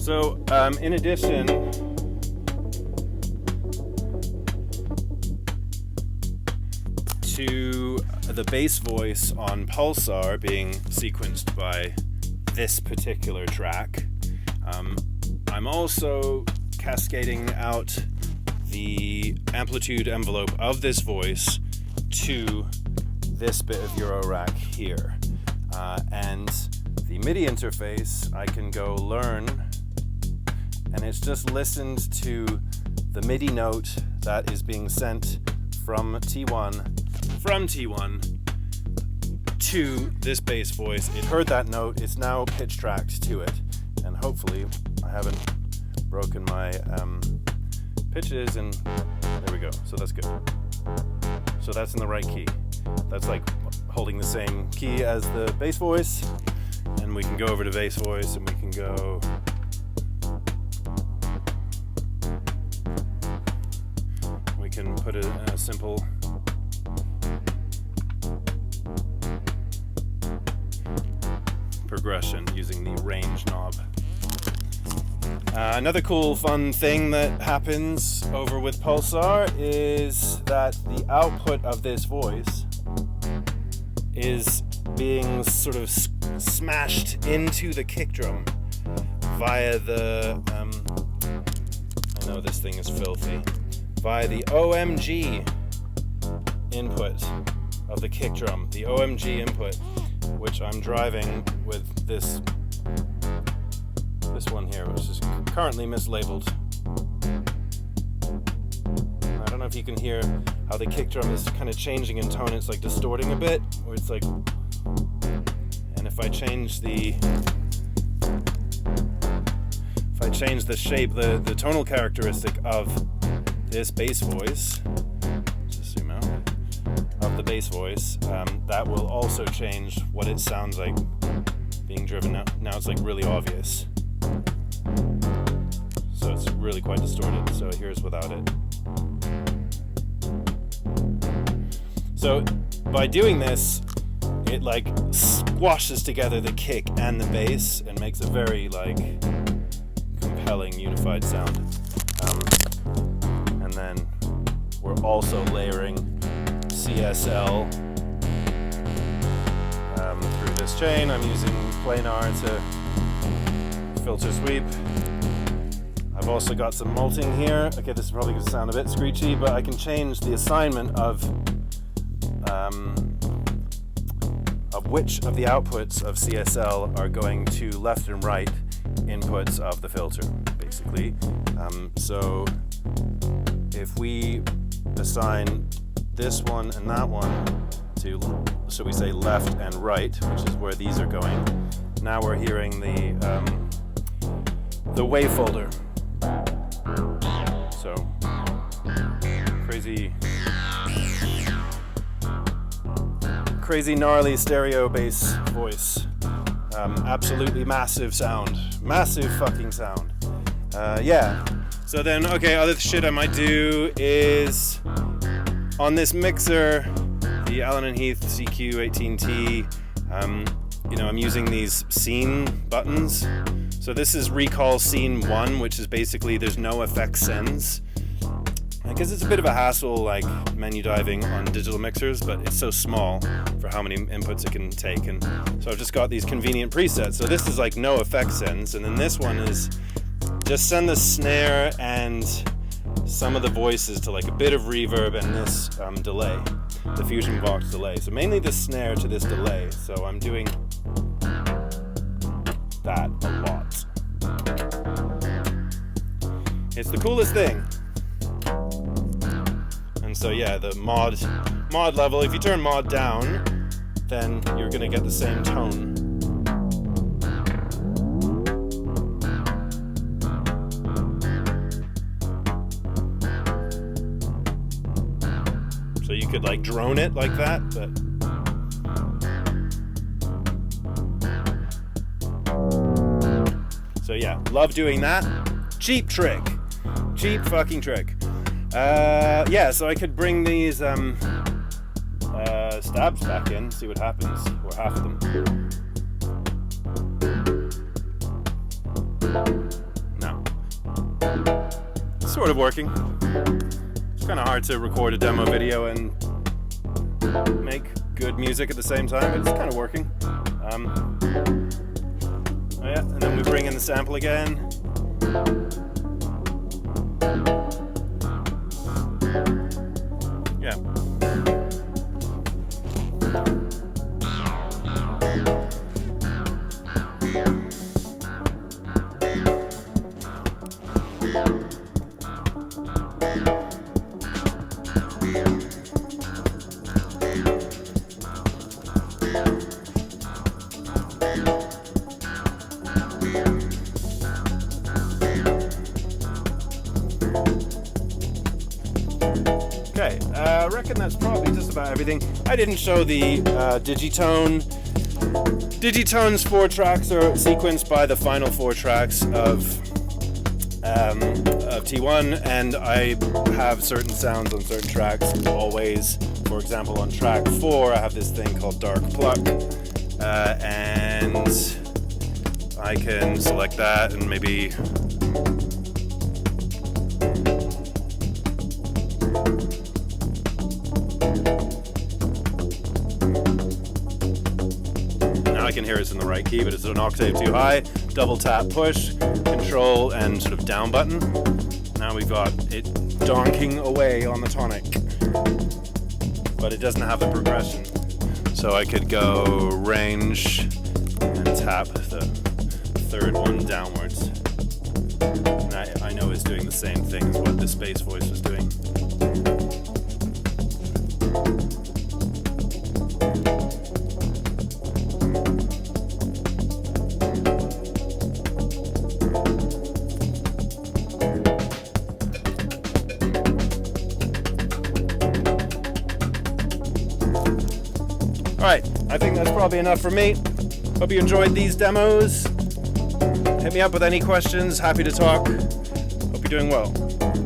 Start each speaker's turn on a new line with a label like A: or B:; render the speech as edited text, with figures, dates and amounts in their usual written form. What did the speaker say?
A: So, in addition to the bass voice on Pulsar being sequenced by this particular track, I'm also cascading out the amplitude envelope of this voice to this bit of Eurorack here. And the MIDI interface, I can go learn, and it's just listened to the MIDI note that is being sent from T1 to this bass voice. It heard that note, it's now pitch tracked to it, and hopefully I haven't broken my pitches, and there we go. So that's good. So that's in the right key. That's like holding the same key as the bass voice, and we can go over to bass voice and we can go put a simple progression using the range knob. Another cool fun thing that happens over with Pulsar is that the output of this voice is being sort of smashed into the kick drum via the I know this thing is filthy, via the OMG input of the kick drum, the OMG input, which I'm driving with this one here, which is currently mislabeled. I don't know if you can hear how the kick drum is kind of changing in tone. It's like distorting a bit, or it's like, and if I change the shape, the tonal characteristic of this bass voice, just zoom out, of the bass voice, that will also change what it sounds like being driven out. Now it's like really obvious. So it's really quite distorted. So here's without it. So by doing this, it like squashes together the kick and the bass and makes a very like compelling unified sound. And then we're also layering CSL through this chain. I'm using planar to filter sweep. I've also got some multing here. Okay, this is probably going to sound a bit screechy, but I can change the assignment of which of the outputs of CSL are going to left and right inputs of the filter, basically. So if we assign this one and that one to, so we say left and right, which is where these are going, now we're hearing the wave folder. So crazy gnarly stereo bass voice. Absolutely massive sound. Massive fucking sound. Yeah. So then, okay, other shit I might do is on this mixer, the Allen & Heath CQ18T, I'm using these scene buttons. So this is recall scene 1, which is basically there's no effect sends. I guess it's a bit of a hassle, like menu diving on digital mixers, but it's so small for how many inputs it can take. And so I've just got these convenient presets. So this is like no effect sends, and then this one is just send the snare and some of the voices to like a bit of reverb and this delay, the Fusion Box delay. So mainly the snare to this delay. So I'm doing that a lot. It's the coolest thing. And so yeah, the mod level, if you turn mod down, then you're gonna get the same tone. So you could like drone it like that, but so yeah, love doing that. Cheap trick. Cheap fucking trick. Yeah, so I could bring these stabs back in, see what happens, or half of them. sort of working. It's kind of hard to record a demo video and make good music at the same time, but it's kind of working. Oh yeah, and then we bring in the sample again. Yeah. Okay, I reckon that's probably just about everything. I didn't show the digitone. Digitone's 4 tracks are sequenced by the final 4 tracks of T1, and I have certain sounds on certain tracks always. For example, on track 4, I have this thing called Dark Pluck, and I can select that and maybe I can hear it's in the right key, but it's an octave too high. Double tap push, control, and sort of down button. Now we've got it donking away on the tonic, but it doesn't have the progression. So I could go range and tap the 3rd one downwards. And I know it's doing the same thing as what the space voice was doing. Alright, I think that's probably enough for me. Hope you enjoyed these demos. Hit me up with any questions, happy to talk. Hope you're doing well.